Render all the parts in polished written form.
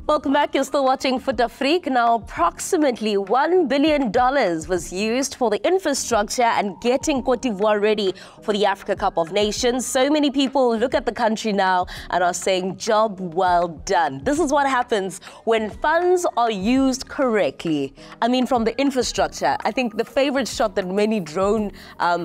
Welcome back. You're still watching Fut-Afrique. Now, approximately $1 billion was used for the infrastructure and getting Cote d'Ivoire ready for the Africa Cup of Nations. So many people look at the country now and are saying, job well done. This is what happens when funds are used correctly. I mean, from the infrastructure. I think the favorite shot that many drone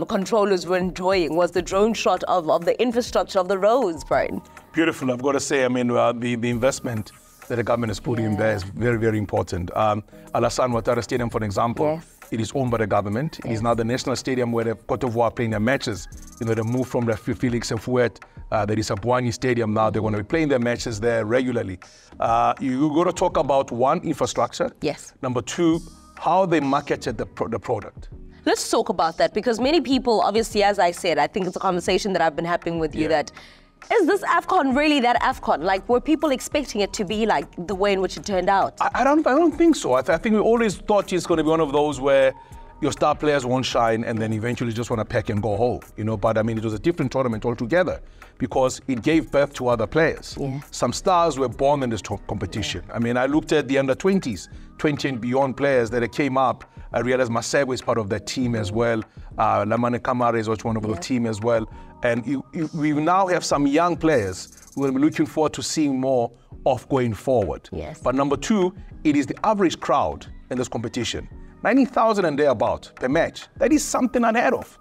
controllers were enjoying was the drone shot of the infrastructure of the roads, Brian. Beautiful. I've got to say, I mean, the investment that the government is putting in there is very, very important. Alassane Ouattara Stadium, for example, it is owned by the government. It is now the national stadium where the Cote d'Ivoire are playing their matches. You know, they moved from the Felix Houphouët, there is a Boigny Stadium now. They're going to be playing their matches there regularly. You've got to talk about, one, infrastructure. Yes. Number two, how they marketed the product. Let's talk about that, because many people, obviously, as I said, I think it's a conversation that I've been having with you, that is this Afcon really that Afcon? Like, were people expecting it to be like the way in which it turned out? I don't think so. I think we always thought it's going to be one of those where your star players won't shine and then eventually just want to pack and go home, you know. But I mean, it was a different tournament altogether because it gave birth to other players. Some stars were born in this competition. I mean, I looked at the under-20s, 20 and beyond players that came up. I realized Masego is part of that team as well. Lamane Kamara is also one of the team as well. And we now have some young players who will be looking forward to seeing more of going forward. But number two, it is the average crowd in this competition. 90,000 and thereabout per match. That is something unheard of.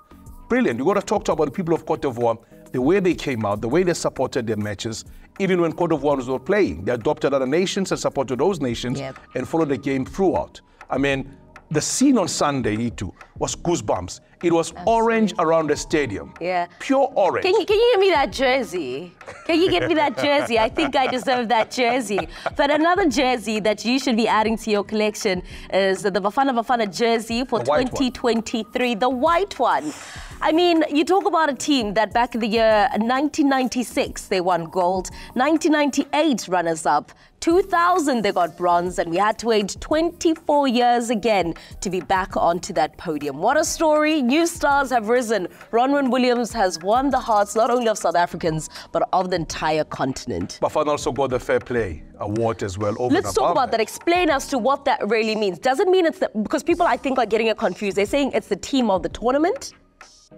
Brilliant. You've got to talk about the people of Cote d'Ivoire, the way they came out, the way they supported their matches. Even when Cote d'Ivoire was not playing, they adopted other nations and supported those nations and followed the game throughout. I mean, the scene on Sunday, Itu, was goosebumps. It was orange around the stadium. Pure orange. Can you get me that jersey? Can you get me that jersey? I think I deserve that jersey. But another jersey that you should be adding to your collection is the Bafana jersey for 2023, the white one. I mean, you talk about a team that back in the year 1996, they won gold, 1998 runners-up, 2000 they got bronze, and we had to wait 24 years again to be back onto that podium. What a story. New stars have risen. Ronwen Williams has won the hearts not only of South Africans, but of the entire continent. Bafana also got the Fair Play Award as well. Let's talk about that. Explain us to what that really means. Does it mean it's the, because people I think are getting it confused. They're saying it's the team of the tournament?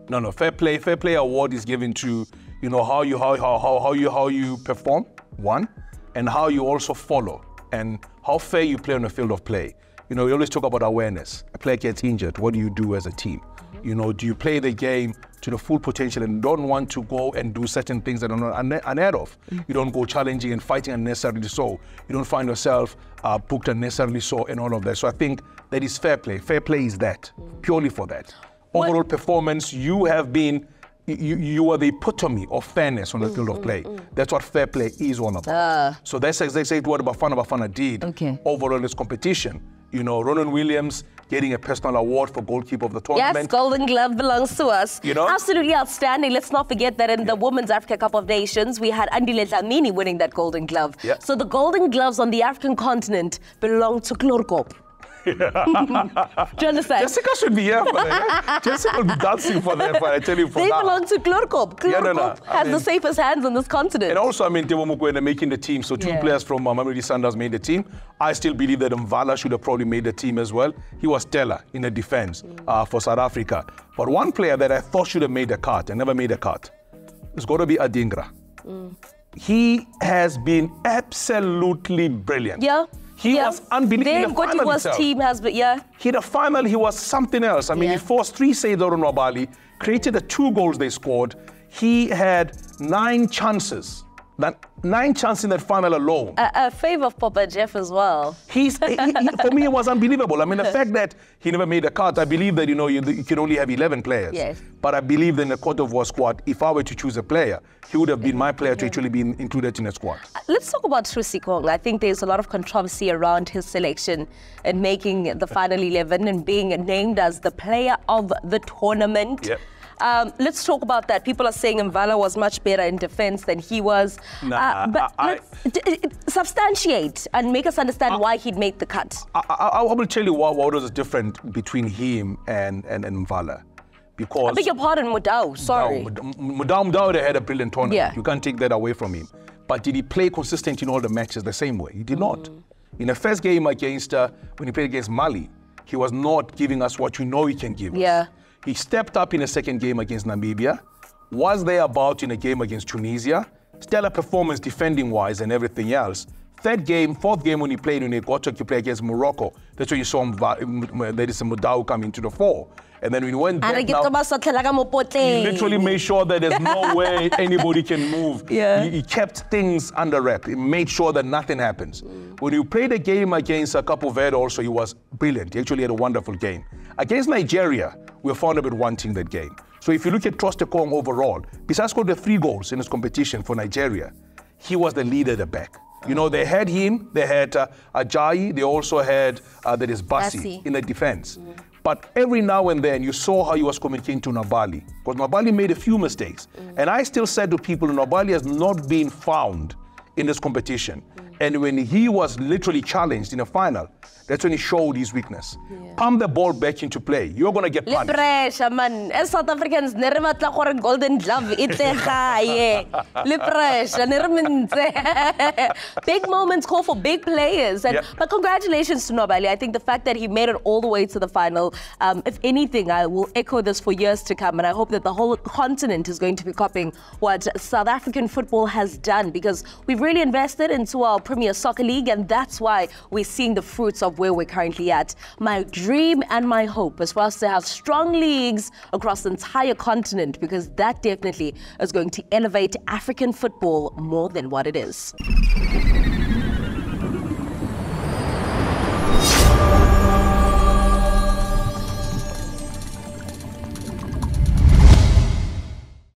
No. Fair Play Award is given to, you know, how you perform, one, and how you also follow, and how fair you play on the field of play. You know, we always talk about awareness. A player gets injured. What do you do as a team? You know, do you play the game to the full potential and don't want to go and do certain things that are not unheard of? You don't go challenging and fighting unnecessarily so. You don't find yourself booked unnecessarily so and all of that. So I think that is fair play. Fair play is that, purely for that. Overall performance, you have been, you are the epitome of fairness on the field of play. That's what fair play is all about. So that's exactly what Bafana did overall in this competition. You know, Ronwen Williams getting a personal award for goalkeeper of the tournament. Yes, Golden Glove belongs to us. You know? Absolutely outstanding. Let's not forget that in the Women's Africa Cup of Nations, we had Andile Dlamini winning that Golden Glove. So the Golden Gloves on the African continent belong to Klorkop. Do you understand? Jessica should be here for that. Jessica will be dancing for that, I tell you, for they now. Belong to Klorkop. Klorkop has the safest hands on this continent. And also, I mean, Tebo Mokoena making the team. So two players from Mamelodi Sundowns made the team. I still believe that Mvala should have probably made the team as well. He was stellar in the defense for South Africa. But one player that I thought should have made the cut and never made the cut is going to be Adingra. He has been absolutely brilliant. He was unbelievable. Then Cote d'Ivoire's team has been, He the final, he was something else. I mean, he forced 3 saves on Wabali, created the 2 goals they scored. He had 9 chances. 9 chances in that final alone. A favour of Papa Jeff as well. For me, it was unbelievable. I mean, the fact that he never made a cut, I believe that, you know, you can only have 11 players. But I believe that in the Cote d'Ivoire squad, if I were to choose a player, he would have been my player to actually be included in the squad. Let's talk about Trusikong. I think there's a lot of controversy around his selection and making the final 11 and being named as the player of the tournament. Let's talk about that. People are saying Mvala was much better in defense than he was. But let's substantiate and make us understand why he'd made the cut. I will tell you what was different between him and Mvala. Because I beg your pardon, Mudau, sorry. Mudau had a brilliant tournament. You can't take that away from him. But did he play consistent in all the matches the same way? He did not. In the first game against, when he played against Mali, he was not giving us what you know he can give us. He stepped up in the second game against Namibia, was there about in a game against Tunisia, stellar performance defending-wise and everything else. Third game, fourth game when he played, when he got to play against Morocco, that's when you saw him, there is a Mudau come into the fore. And then when he went back now, he literally made sure that there's no way anybody can move. He kept things under wrap. He made sure that nothing happens. When you played a game against Cape Verde also, he was brilliant. He actually had a wonderful game. Against Nigeria, we found a bit wanting that game. So if you look at Trostekong overall, besides scored the 3 goals in his competition for Nigeria, he was the leader at the back. You know, they had him, they had Ajayi, they also had, that is Bassi in the defense. But every now and then, you saw how he was communicating to Nabali, because Nabali made a few mistakes. And I still said to people, Nabali has not been found in this competition. And when he was literally challenged in the final, that's when he showed his weakness. Pump the ball back into play. You're going to get punished. Pressure, man. As South Africans, never matla golden glove. Big moments call for big players. But congratulations to Nobali. I think the fact that he made it all the way to the final, if anything, I will echo this for years to come. And I hope that the whole continent is going to be copying what South African football has done, because we've really invested into our Premier Soccer League, and that's why we're seeing the fruits of where we're currently at. My dream and my hope is for us to have strong leagues across the entire continent, because that definitely is going to elevate African football more than what it is.